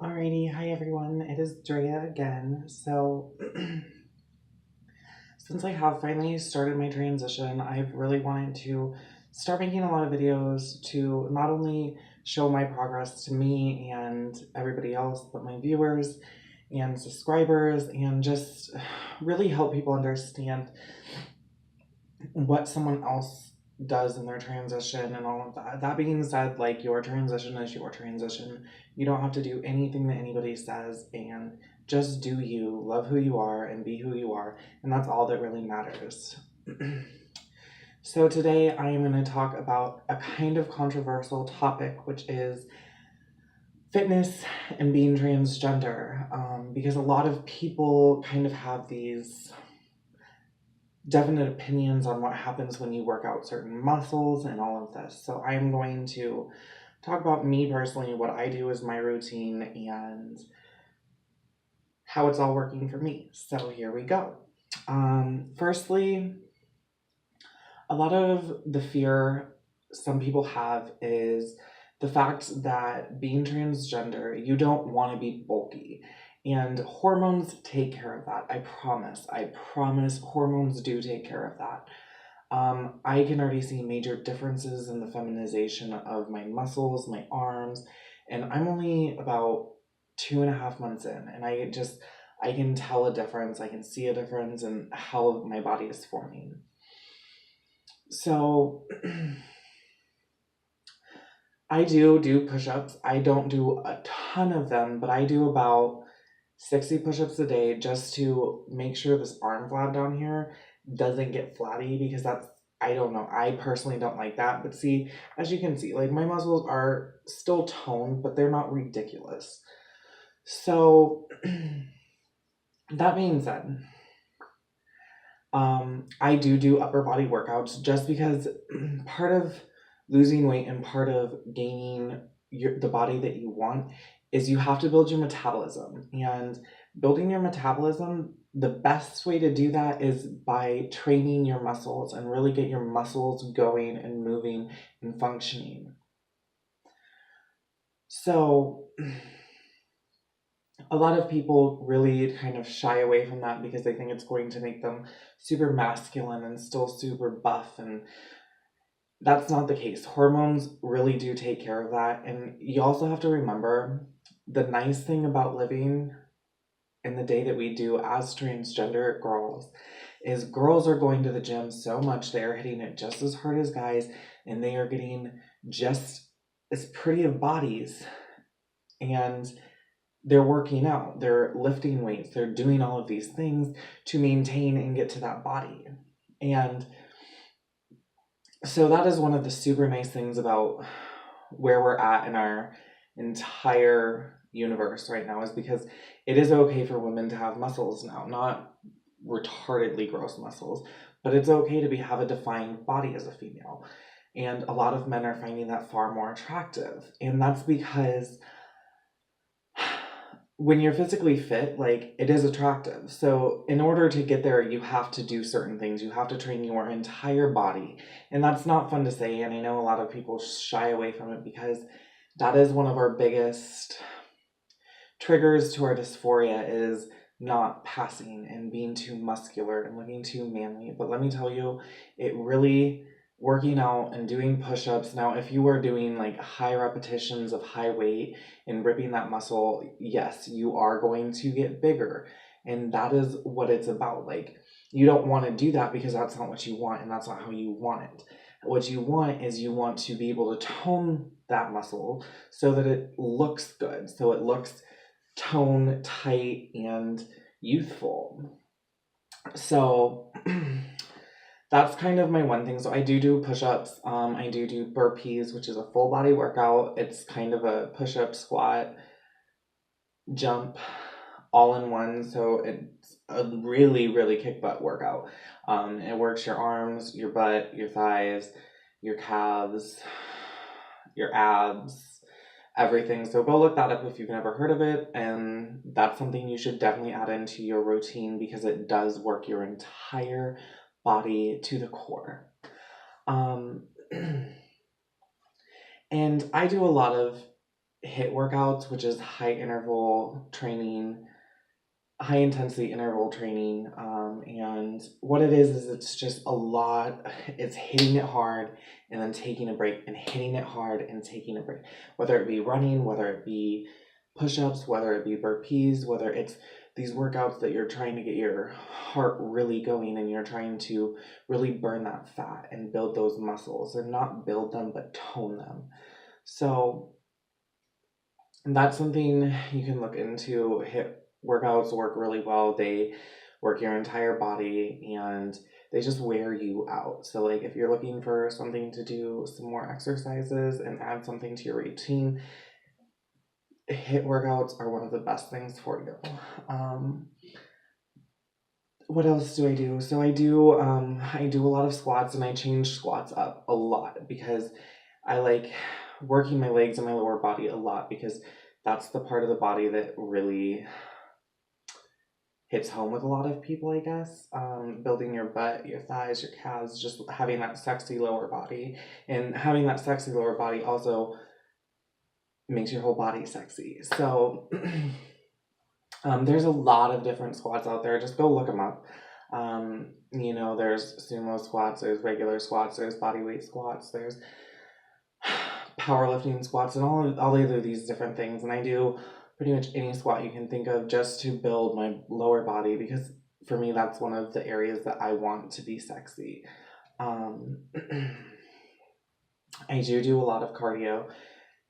Alrighty, hi everyone, it is Drea again. Since I have finally started my transition, I've really wanted to start making a lot of videos to not only show my progress to me and everybody else, but my viewers and subscribers, and just really help people understand what someone else does in their transition and all of that. That being said, like, your transition is your transition. You don't have to do anything that anybody says, and just do you, love who you are, and be who you are, and that's all that really matters. So today I am going to talk about a kind of controversial topic, which is fitness and being transgender, because a lot of people kind of have these definite opinions on what happens when you work out certain muscles and all of this. So I'm going to talk about me personally, what I do as my routine, and how it's all working for me. So here we go. Firstly, a lot of the fear some people have is the fact that being transgender, you don't want to be bulky. And hormones take care of that. I promise. Hormones do take care of that. I can already see major differences in the feminization of my muscles, my arms, and I'm only about 2.5 months in, and I can tell a difference. I can see a difference in how my body is forming. So I do push-ups. I don't do a ton of them, but I do about 60 push-ups a day just to make sure this arm flab down here doesn't get flabby, because I don't know, I personally don't like that. But see, as you can see, like, my muscles are still toned, but they're not ridiculous. So that being said, I do upper body workouts just because part of losing weight and part of gaining the body that you want is you have to build your metabolism. And building your metabolism, the best way to do that is by training your muscles and really get your muscles going and moving and functioning. So a lot of people really kind of shy away from that because they think it's going to make them super masculine and still super buff, and that's not the case. Hormones really do take care of that. And you also have to remember, the nice thing about living in the day that we do as transgender girls is girls are going to the gym so much, they are hitting it just as hard as guys, and they are getting just as pretty of bodies, and they're working out, they're lifting weights, they're doing all of these things to maintain and get to that body. And so that is one of the super nice things about where we're at in our entire universe right now, is because it is okay for women to have muscles now, not retardedly gross muscles, but it's okay to have a defined body as a female. And a lot of men are finding that far more attractive. And that's because when you're physically fit, like, it is attractive. So in order to get there, you have to do certain things. You have to train your entire body. And that's not fun to say. And I know a lot of people shy away from it because that is one of our biggest triggers to our dysphoria, is not passing and being too muscular and looking too manly. But let me tell you, it really, working out and doing push-ups. Now, if you are doing like high repetitions of high weight and ripping that muscle, yes, you are going to get bigger. And that is what it's about. Like, you don't want to do that because that's not what you want, and that's not how you want it. What you want is you want to be able to tone that muscle so that it looks good, so it looks tone tight and youthful. So that's kind of my one thing. So I do push-ups. I do burpees, which is a full body workout. It's kind of a push-up, squat, jump, all in one. So it's a really, really kick butt workout. It works your arms, your butt, your thighs, your calves, your abs, everything. So go look that up if you've never heard of it, and that's something you should definitely add into your routine because it does work your entire body to the core. And I do a lot of HIIT workouts, which is high intensity interval training. And what it is it's just a lot. It's hitting it hard and then taking a break and hitting it hard and taking a break, whether it be running, whether it be push-ups, whether it be burpees, whether it's these workouts that you're trying to get your heart really going and you're trying to really burn that fat and build those muscles, and not build them but tone them. So that's something you can look into. HIIT workouts work really well. They work your entire body and they just wear you out. So like if you're looking for something to do some more exercises and add something to your routine, HIIT workouts are one of the best things for you. What else do I do? So I do a lot of squats, and I change squats up a lot because I like working my legs and my lower body a lot, because that's the part of the body that really hits home with a lot of people, I guess. Building your butt, your thighs, your calves, just having that sexy lower body. And having that sexy lower body also makes your whole body sexy. So there's a lot of different squats out there. Just go look them up. There's sumo squats, there's regular squats, there's bodyweight squats, there's powerlifting squats, and all of these different things. And I do pretty much any squat you can think of just to build my lower body, because for me that's one of the areas that I want to be sexy. I do a lot of cardio,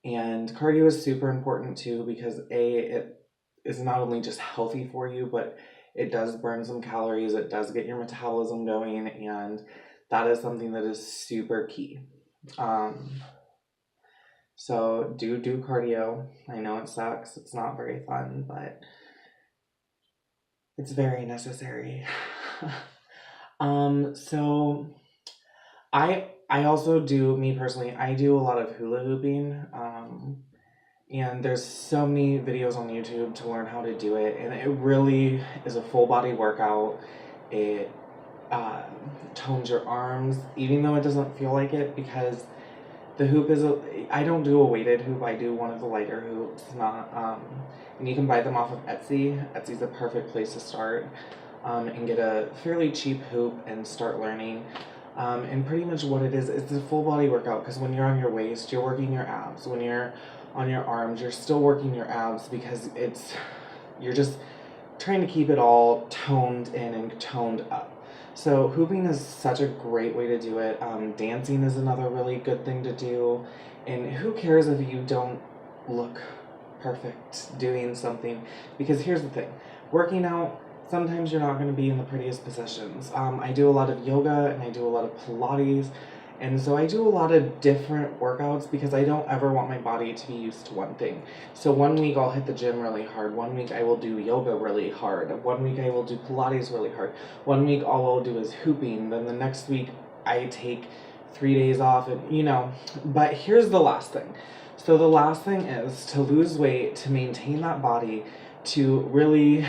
and cardio is super important too, because it is not only just healthy for you, but it does burn some calories, it does get your metabolism going, and that is something that is super key. So do cardio. I know it sucks, it's not very fun, but it's very necessary. So I also do, me personally, I do a lot of hula hooping. And there's so many videos on YouTube to learn how to do it, and it really is a full body workout. It tones your arms, even though it doesn't feel like it, because the hoop is I don't do a weighted hoop, I do one of the lighter hoops, and you can buy them off of Etsy. Etsy's a perfect place to start, and get a fairly cheap hoop and start learning. And pretty much what it is, it's a full body workout, because when you're on your waist, you're working your abs. When you're on your arms, you're still working your abs, because you're just trying to keep it all toned in and toned up. So hooping is such a great way to do it. Dancing is another really good thing to do. And who cares if you don't look perfect doing something? Because here's the thing, working out, sometimes you're not going to be in the prettiest positions. I do a lot of yoga and I do a lot of Pilates. And so I do a lot of different workouts, because I don't ever want my body to be used to one thing. So one week I'll hit the gym really hard. One week I will do yoga really hard. One week I will do Pilates really hard. One week all I'll do is hooping. Then the next week I take 3 days off, and but here's the last thing. So the last thing is to lose weight, to maintain that body, to really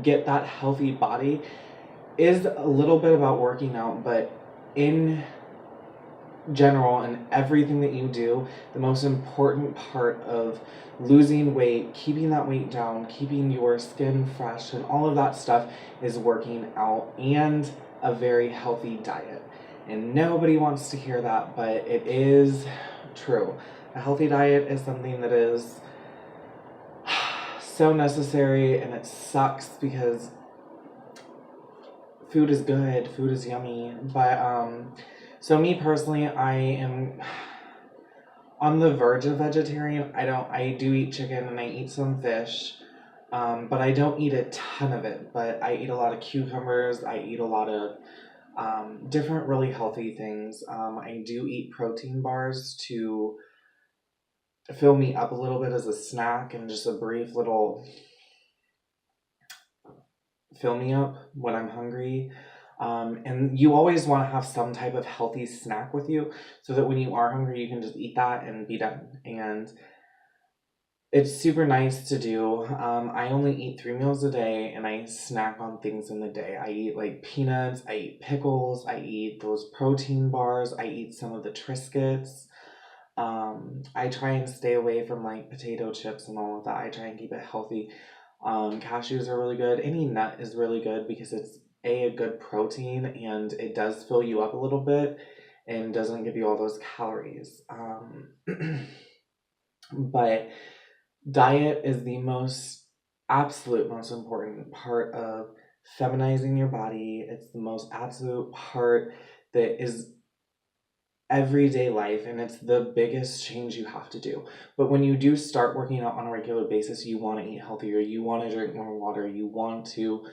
get that healthy body, is a little bit about working out, but in general, and everything that you do, the most important part of losing weight, keeping that weight down, keeping your skin fresh, and all of that stuff is working out and a very healthy diet. And nobody wants to hear that, but it is true. A healthy diet is something that is so necessary, and it sucks because food is good, food is yummy, but so me personally, I am on the verge of vegetarian. I do eat chicken and I eat some fish, but I don't eat a ton of it. But I eat a lot of cucumbers, I eat a lot of different really healthy things. I do eat protein bars to fill me up a little bit as a snack, and just a brief little fill me up when I'm hungry. And you always want to have some type of healthy snack with you, so that when you are hungry, you can just eat that and be done. And it's super nice to do. I only eat 3 meals a day, and I snack on things in the day. I eat like peanuts, I eat pickles, I eat those protein bars, I eat some of the Triscuits. I try and stay away from like potato chips and all of that. I try and keep it healthy. Cashews are really good. Any nut is really good because it's a good protein and it does fill you up a little bit and doesn't give you all those calories. But diet is the absolute most important part of feminizing your body. It's the most absolute part that is everyday life, and it's the biggest change you have to do. But when you do start working out on a regular basis, you want to eat healthier, you want to drink more water, you want to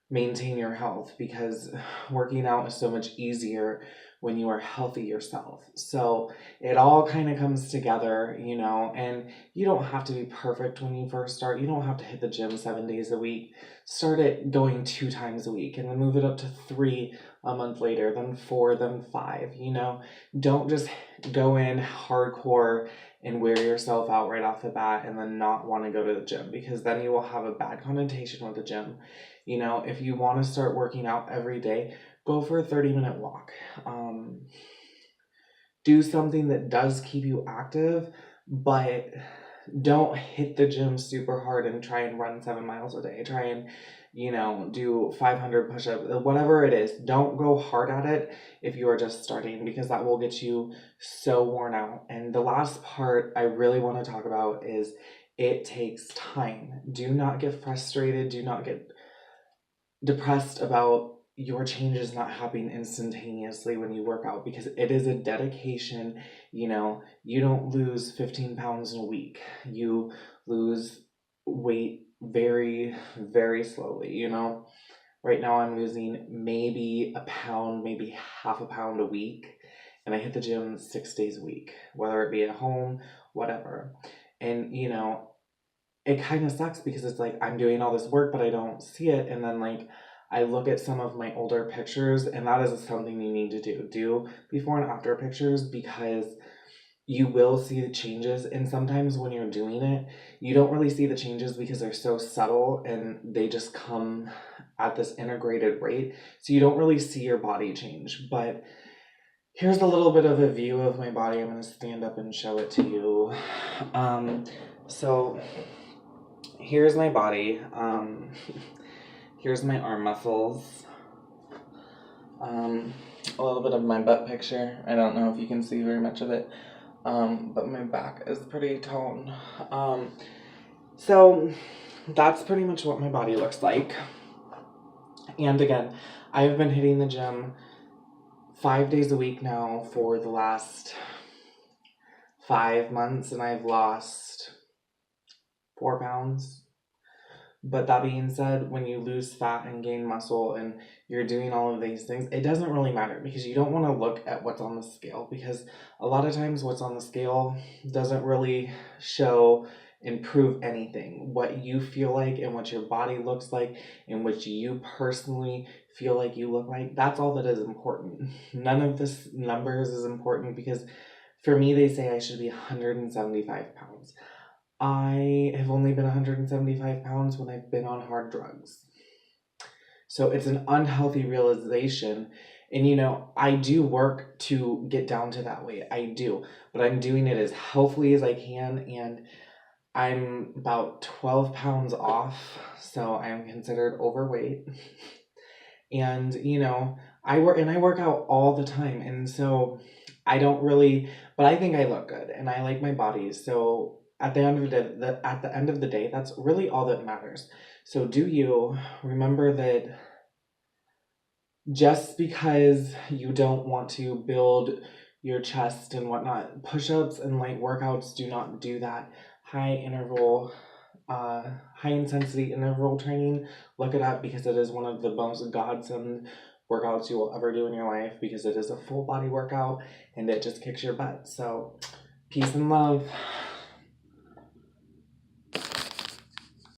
maintain your health, because working out is so much easier when you are healthy yourself. So it all kind of comes together, and you don't have to be perfect when you first start. You don't have to hit the gym 7 days a week. Start it going 2 times a week and then move it up to 3 a month later, then 4, then 5. Don't just go in hardcore and wear yourself out right off the bat and then not want to go to the gym, because then you will have a bad connotation with the gym. If you want to start working out every day, go for a 30-minute walk. Do something that does keep you active, but don't hit the gym super hard and try and run 7 miles a day. Try and, do 500 push-ups, whatever it is. Don't go hard at it if you are just starting, because that will get you so worn out. And the last part I really want to talk about is it takes time. Do not get frustrated. Do not get depressed about your changes not happening instantaneously when you work out, because it is a dedication. You don't lose 15 pounds in a week. You lose weight very, very slowly. Right now I'm losing maybe a pound, maybe half a pound a week, and I hit the gym 6 days a week, whether it be at home, whatever. And it kind of sucks, because it's like I'm doing all this work but I don't see it. And then I look at some of my older pictures, and that is something you need to do before and after pictures, because you will see the changes. And sometimes when you're doing it, you don't really see the changes because they're so subtle and they just come at this integrated rate, so you don't really see your body change. But here's a little bit of a view of my body. I'm going to stand up and show it to you. So here's my body. Here's my arm muscles. A little bit of my butt picture. I don't know if you can see very much of it. But my back is pretty toned. So that's pretty much what my body looks like. And again, I've been hitting the gym 5 days a week now for the last 5 months, and I've lost 4 pounds. But that being said, when you lose fat and gain muscle and you're doing all of these things, it doesn't really matter, because you don't want to look at what's on the scale, because a lot of times what's on the scale doesn't really show and prove anything. What you feel like and what your body looks like and what you personally feel like you look like, that's all that is important. None of this numbers is important, because for me, they say I should be 175 pounds. I have only been 175 pounds when I've been on hard drugs. So it's an unhealthy realization. And I do work to get down to that weight. I do. But I'm doing it as healthily as I can. And I'm about 12 pounds off. So I'm considered overweight. And, I work out all the time. And so I don't really, but I think I look good and I like my body. So at the end of the day, that's really all that matters. So do you remember that just because you don't want to build your chest and whatnot, push-ups and light workouts do not do that. High intensity interval training, look it up, because it is one of the most godsend workouts you will ever do in your life, because it is a full body workout and it just kicks your butt. So peace and love.